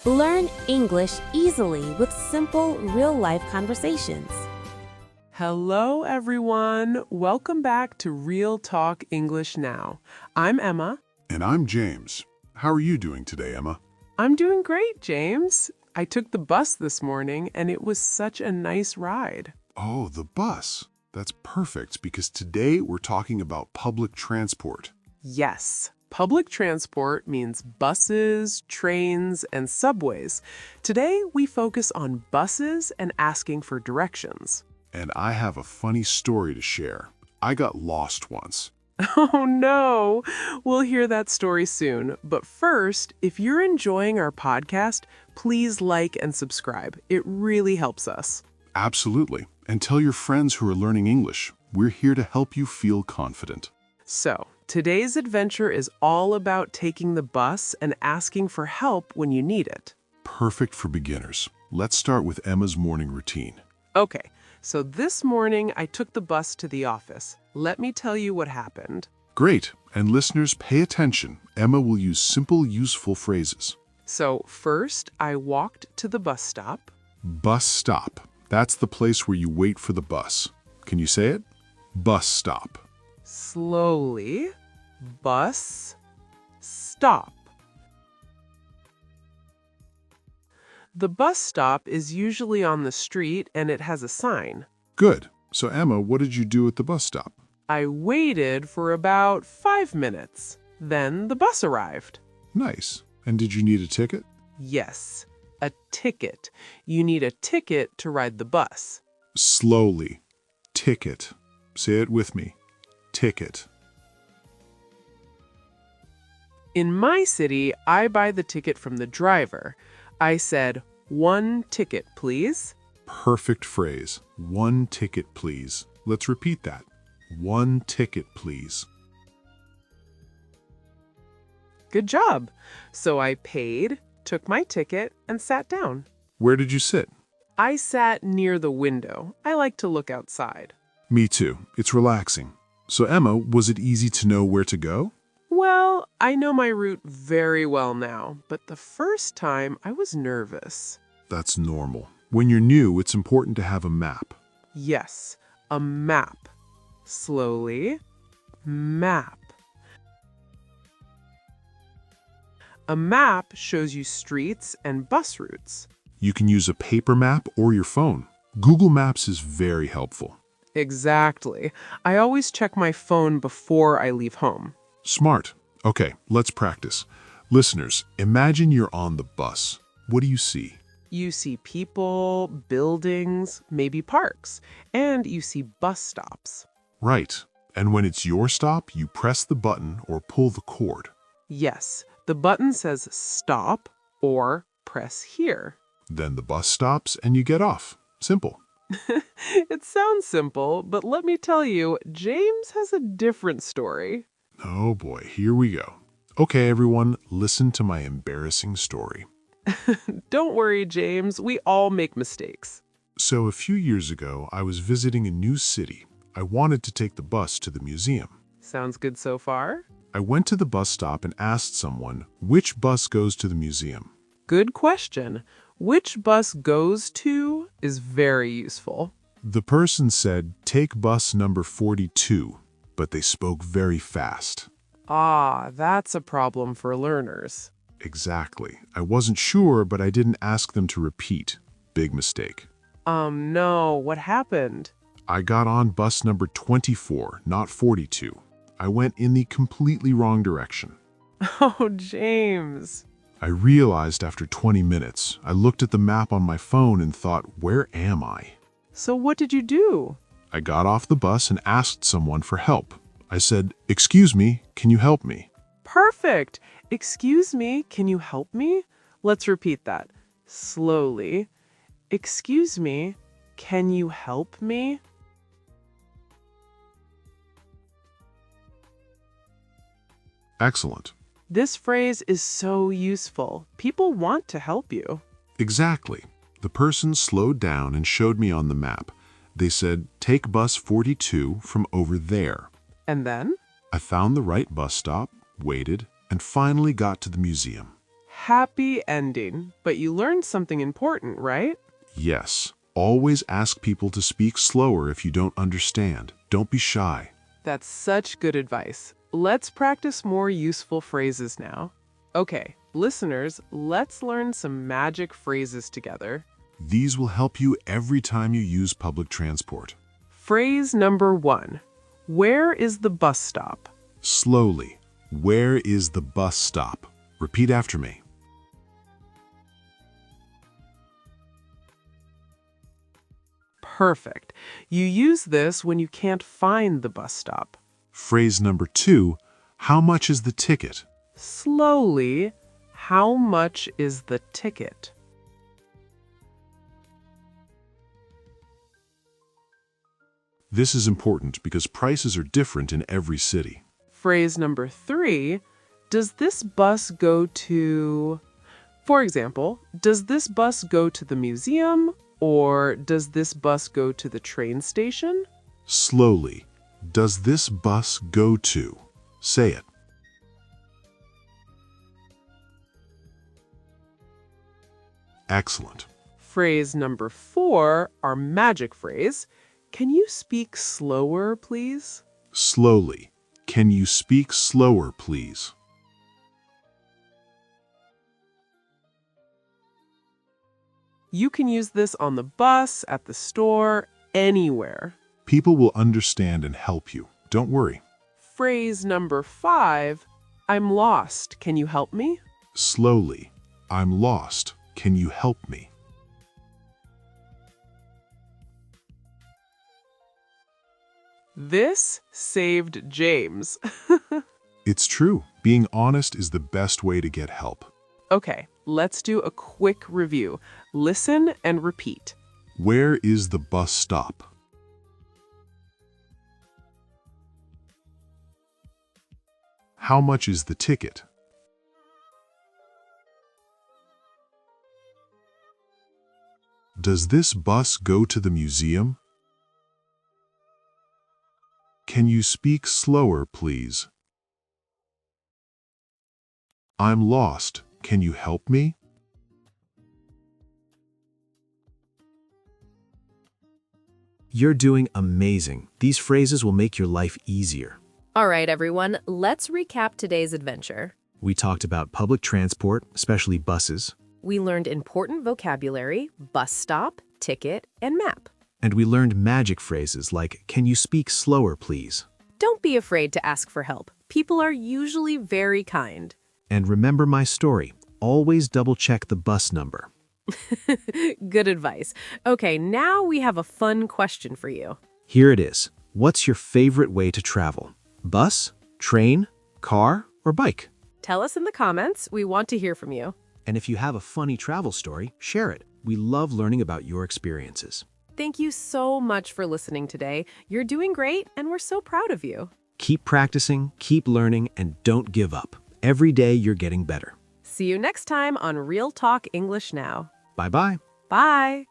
Learn English easily with simple, real-life conversations. Hello, everyone. Welcome back to Real Talk English Now. I'm Emma. And I'm James. How are you doing today, Emma? I'm doing great, James. I took the bus this morning, and it was such a nice ride. Oh, the bus. That's perfect because today we're talking about public transport. Yes, public transport means buses, trains, and subways. Today, we focus on buses and asking for directions. And I have a funny story to share. I got lost once. Oh no! We'll hear that story soon. But first, if you're enjoying our podcast, please like and subscribe. It really helps us. Absolutely. And tell your friends who are learning English. We're here to help you feel confident. So, today's adventure is all about taking the bus and asking for help when you need it. Perfect for beginners. Let's start with Emma's morning routine. Okay, so this morning I took the bus to the office. Let me tell you what happened. Great. And listeners, pay attention. Emma will use simple, useful phrases. So, first, I walked to the bus stop. Bus stop. That's the place where you wait for the bus. Can you say it? Bus stop. Slowly. Bus. Stop. The bus stop is usually on the street and it has a sign. Good. So, Emma, what did you do at the bus stop? I waited for about 5 minutes. Then the bus arrived. Nice. And did you need a ticket? Yes, a ticket. You need a ticket to ride the bus. Slowly. Ticket. Say it with me. Ticket. In my city, I buy the ticket from the driver. I said, 1 ticket, please. Perfect phrase. 1 ticket, please. Let's repeat that. 1 ticket, please. Good job. So I paid, took my ticket, and sat down. Where did you sit? I sat near the window. I like to look outside. Me too. It's relaxing. So, Emma, was it easy to know where to go? Well, I know my route very well now, but the first time I was nervous. That's normal. When you're new, it's important to have a map. Yes, a map. Slowly. Map. A map shows you streets and bus routes. You can use a paper map or your phone. Google Maps is very helpful. Exactly. I always check my phone before I leave home. Smart. Okay, let's practice. Listeners, imagine you're on the bus. What do you see? You see people, buildings, maybe parks, and you see bus stops. Right. And when it's your stop, you press the button or pull the cord. Yes, the button says stop or press here. Then the bus stops and you get off. Simple. It sounds simple, but let me tell you, James has a different story. Oh boy, here we go. Okay, everyone, listen to my embarrassing story. Don't worry, James. We all make mistakes. So a few years ago, I was visiting a new city. I wanted to take the bus to the museum. Sounds good so far? I went to the bus stop and asked someone, which bus goes to the museum? Good question. Which bus goes to is very useful. The person said, take bus number 42, but they spoke very fast. Ah, that's a problem for learners. Exactly. I wasn't sure, but I didn't ask them to repeat. Big mistake. No, what happened? I got on bus number 24, not 42. I went in the completely wrong direction. Oh, James. I realized after 20 minutes, I looked at the map on my phone and thought, where am I? So what did you do? I got off the bus and asked someone for help. I said, excuse me, can you help me? Perfect. Excuse me, can you help me? Let's repeat that. Slowly. Excuse me, can you help me? Excellent. This phrase is so useful. People want to help you. Exactly. The person slowed down and showed me on the map. They said, take bus 42 from over there. And then? I found the right bus stop, waited, and finally got to the museum. Happy ending. But you learned something important, right? Yes. Always ask people to speak slower if you don't understand. Don't be shy. That's such good advice. Let's practice more useful phrases now. Okay, listeners, let's learn some magic phrases together. These will help you every time you use public transport. Phrase number 1. Where is the bus stop? Slowly. Where is the bus stop? Repeat after me. Perfect. You use this when you can't find the bus stop. Phrase number 2. How much is the ticket? Slowly. How much is the ticket? This is important because prices are different in every city. Phrase number 3. Does this bus go to... For example, does this bus go to the museum or does this bus go to the train station? Slowly. Does this bus go to? Say it. Excellent. Phrase number 4, our magic phrase. Can you speak slower, please? Slowly. Can you speak slower, please? You can use this on the bus, at the store, anywhere. People will understand and help you. Don't worry. Phrase number 5, I'm lost. Can you help me? Slowly. I'm lost. Can you help me? This saved James. It's true. Being honest is the best way to get help. Okay, let's do a quick review. Listen and repeat. Where is the bus stop? How much is the ticket? Does this bus go to the museum? Can you speak slower, please? I'm lost. Can you help me? You're doing amazing. These phrases will make your life easier. All right, everyone, let's recap today's adventure. We talked about public transport, especially buses, We learned important vocabulary, bus stop, ticket, and map. and we learned magic phrases like, "Can you speak slower, please?" Don't be afraid to ask for help. People are usually very kind. And remember my story. Always double-check the bus number. Good advice. Okay, now we have a fun question for you. Here it is. What's your favorite way to travel? Bus, train, car, or bike? Tell us in the comments. We want to hear from you. And if you have a funny travel story, share it. We love learning about your experiences. Thank you so much for listening today. You're doing great, and we're so proud of you. Keep practicing, keep learning, and don't give up. Every day you're getting better. See you next time on Real Talk English Now. Bye-bye. Bye.